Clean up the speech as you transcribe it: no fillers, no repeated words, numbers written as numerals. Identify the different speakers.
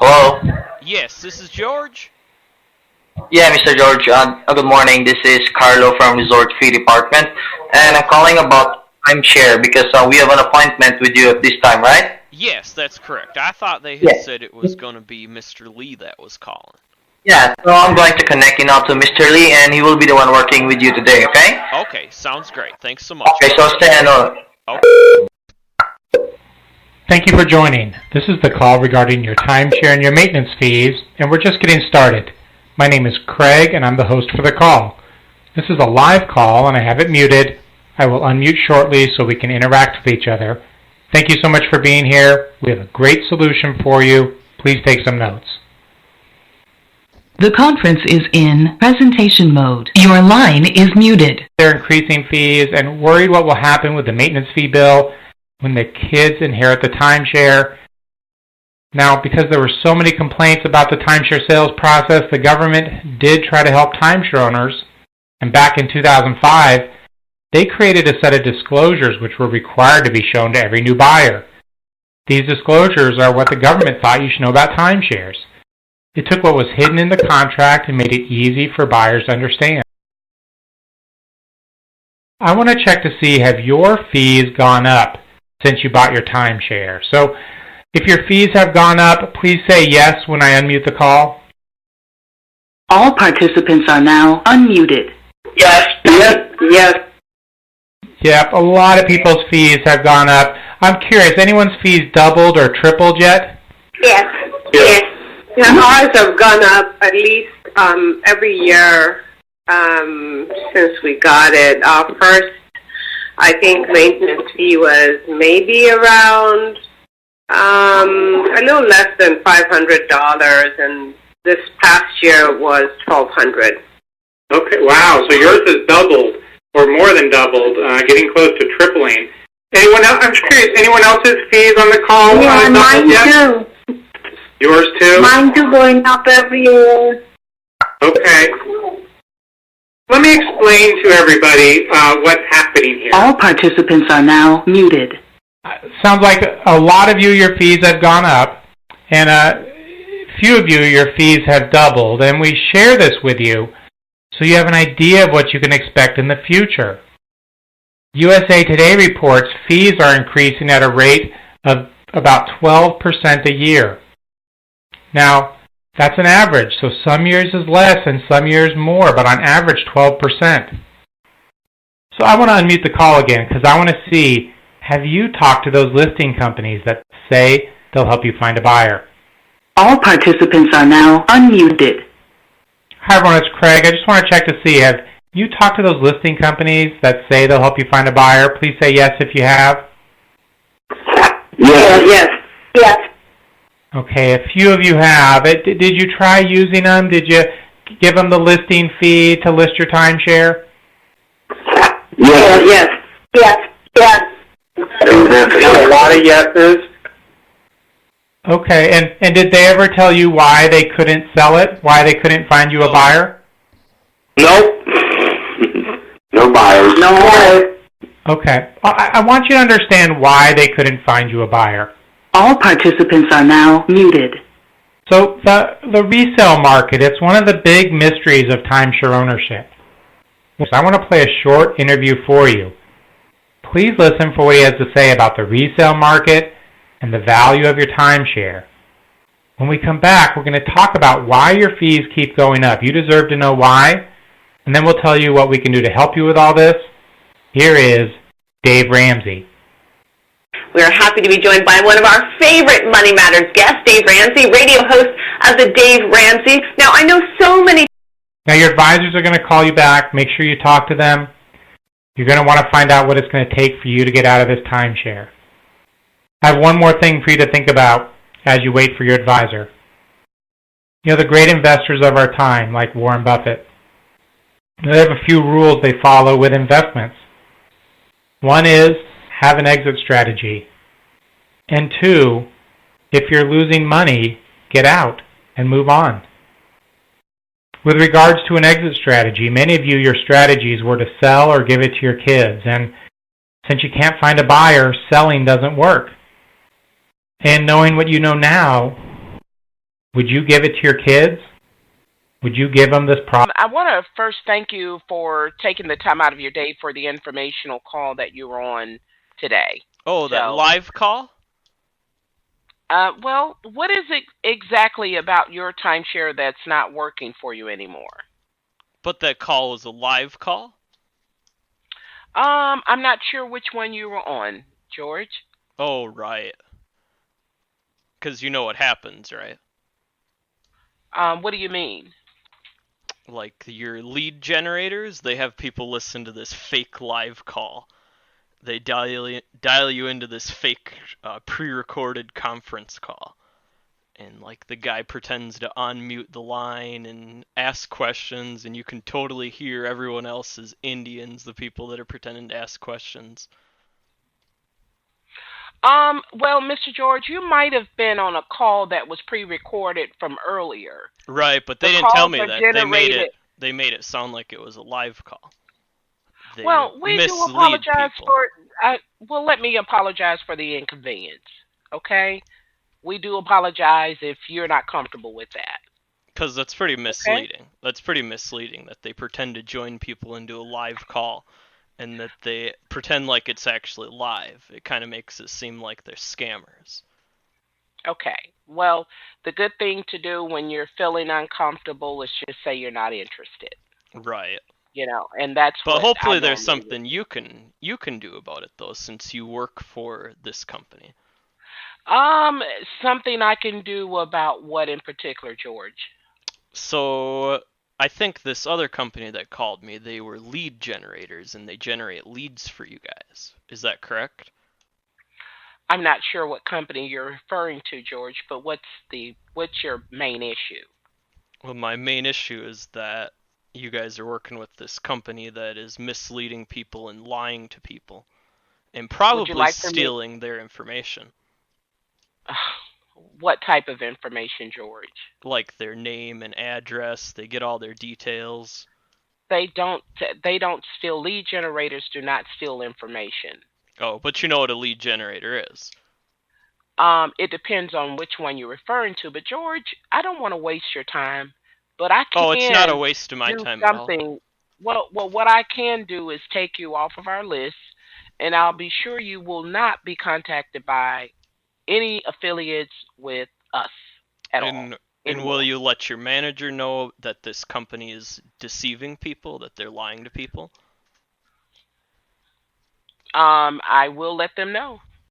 Speaker 1: Hello?
Speaker 2: Yes, this is George.
Speaker 1: Yeah, Mr. George. Good morning. This is Carlo from Resort Fee Department, and I'm calling about timeshare because we have an appointment with you at this time, right?
Speaker 2: Yes, that's correct. I thought they had
Speaker 1: Yeah.
Speaker 2: said it was going to be Mr. Lee that was calling.
Speaker 1: Yeah, so I'm going to connect you now to Mr. Lee, and he will be the one working with you today, okay?
Speaker 2: Okay, sounds great. Thanks so much.
Speaker 1: Okay, so stand on.
Speaker 2: Okay.
Speaker 3: Thank you for joining. This is the call regarding your timeshare and your maintenance fees, and we're just getting started. My name is Craig, and I'm the host for the call. This is a live call, and I have it muted. I will unmute shortly so we can interact with each other. Thank you so much for being here. We have a great solution for you. Please take some notes.
Speaker 4: The conference is in presentation mode. Your line is muted.
Speaker 3: They're increasing fees and worried what will happen with the maintenance fee bill when the kids inherit the timeshare. Now, because there were so many complaints about the timeshare sales process, the government did try to help timeshare owners. And back in 2005, they created a set of disclosures which were required to be shown to every new buyer. These disclosures are what the government thought you should know about timeshares. It took what was hidden in the contract and made it easy for buyers to understand. I want to check to see, have your fees gone up since you bought your timeshare? So if your fees have gone up, please say yes when I unmute the call.
Speaker 4: All participants are now unmuted.
Speaker 1: Yes, yes, yes.
Speaker 3: Yep, a lot of people's fees have gone up. I'm curious, anyone's fees doubled or tripled yet?
Speaker 5: Yes, yes. Yeah, ours have gone up at least every year since we got it. Our first, I think, maintenance fee was maybe around a little less than $500, and this past year was $1,200.
Speaker 3: Okay, wow. So yours has doubled, or more than doubled, getting close to tripling. Anyone else? I'm curious. Anyone else's fees on the call?
Speaker 5: Yeah, mine too.
Speaker 3: Yours too?
Speaker 5: Mine too, going up every year.
Speaker 3: Okay. Let me explain to everybody what's happening here.
Speaker 4: All participants are now muted.
Speaker 3: Sounds like a lot of you, your fees have gone up, and a few of you, your fees have doubled, and we share this with you so you have an idea of what you can expect in the future. USA Today reports fees are increasing at a rate of about 12% a year. Now, that's an average, so some years is less and some years more, but on average 12%. So I want to unmute the call again because I want to see, have you talked to those listing companies that say they'll help you find a buyer?
Speaker 4: All participants are now unmuted.
Speaker 3: Hi everyone, it's Craig. I just want to check to see, have you talked to those listing companies that say they'll help you find a buyer? Please say yes if you have.
Speaker 5: Yes, yes, yes.
Speaker 3: Okay, a few of you have. Did you try using them? Did you give them the listing fee to list your timeshare?
Speaker 5: Yes, yes, yes, yes.
Speaker 3: A lot of yeses. Okay, and did they ever tell you why they couldn't sell it? Why they couldn't find you a buyer?
Speaker 1: Nope. No buyers.
Speaker 5: No buyers.
Speaker 3: Okay, I want you to understand why they couldn't find you a buyer.
Speaker 4: All participants are now muted.
Speaker 3: So the resale market, it's one of the big mysteries of timeshare ownership. So I want to play a short interview for you. Please listen for what he has to say about the resale market and the value of your timeshare. When we come back, we're going to talk about why your fees keep going up. You deserve to know why, and then we'll tell you what we can do to help you with all this. Here is Dave Ramsey.
Speaker 6: We are happy to be joined by one of our favorite Money Matters guests, Dave Ramsey, radio host of the Dave Ramsey. Now, I know so many...
Speaker 3: Now, your advisors are going to call you back. Make sure you talk to them. You're going to want to find out what it's going to take for you to get out of this timeshare. I have one more thing for you to think about as you wait for your advisor. You know, the great investors of our time, like Warren Buffett, they have a few rules they follow with investments. One is, have an exit strategy. And two, if you're losing money, get out and move on. With regards to an exit strategy, many of you, your strategies were to sell or give it to your kids. And since you can't find a buyer, selling doesn't work. And knowing what you know now, Would you give it to your kids? Would you give them this product?
Speaker 7: I want to first thank you for taking the time out of your day for the informational call that you were on today.
Speaker 2: Oh, that live call?
Speaker 7: Well, what is it exactly about your timeshare that's not working for you anymore?
Speaker 2: But that call was a live call?
Speaker 7: I'm not sure which one you were on, George.
Speaker 2: Oh, right. Because you know what happens, right?
Speaker 7: What do you mean?
Speaker 2: Like your lead generators, they have people listen to this fake live call. They dial you into this fake pre-recorded conference call. And like the guy pretends to unmute the line and ask questions, and you can totally hear everyone else as Indians, the people that are pretending to ask questions.
Speaker 7: Well, Mr. George, you might have been on a call that was pre-recorded from earlier.
Speaker 2: Right, but they didn't tell me that. They made it sound like it was a live call. They
Speaker 7: well, we do apologize
Speaker 2: people.
Speaker 7: well, let me apologize for the inconvenience. Okay, we do apologize if you're not comfortable with that.
Speaker 2: Because that's pretty misleading.
Speaker 7: Okay?
Speaker 2: That's pretty misleading that they pretend to join people into a live call, and that they pretend like it's actually live. It kind of makes it seem like they're scammers.
Speaker 7: Okay. Well, the good thing to do when you're feeling uncomfortable is just say you're not interested.
Speaker 2: Right.
Speaker 7: You know, and that's.
Speaker 2: But
Speaker 7: what
Speaker 2: hopefully
Speaker 7: I
Speaker 2: there's
Speaker 7: normally
Speaker 2: something you can do about it though, since you work for this company.
Speaker 7: Something I can do about what in particular, George?
Speaker 2: So I think this other company that called me, they were lead generators and they generate leads for you guys. Is that correct?
Speaker 7: I'm not sure what company you're referring to, George, but what's your main issue?
Speaker 2: Well, my main issue is that you guys are working with this company that is misleading people and lying to people, and probably stealing their information.
Speaker 7: What type of information, George?
Speaker 2: Like their name and address. They get all their details.
Speaker 7: They don't steal. Lead generators do not steal information.
Speaker 2: Oh, but you know what a lead generator is.
Speaker 7: It depends on which one you're referring to. But George, I don't want to waste your time. But I can.
Speaker 2: Oh, it's not a waste of my time at all.
Speaker 7: Well, what I can do is take you off of our list, and I'll be sure you will not be contacted by any affiliates with us at all.
Speaker 2: And will you let your manager know that this company is deceiving people, that they're lying to people?
Speaker 7: I will let them know.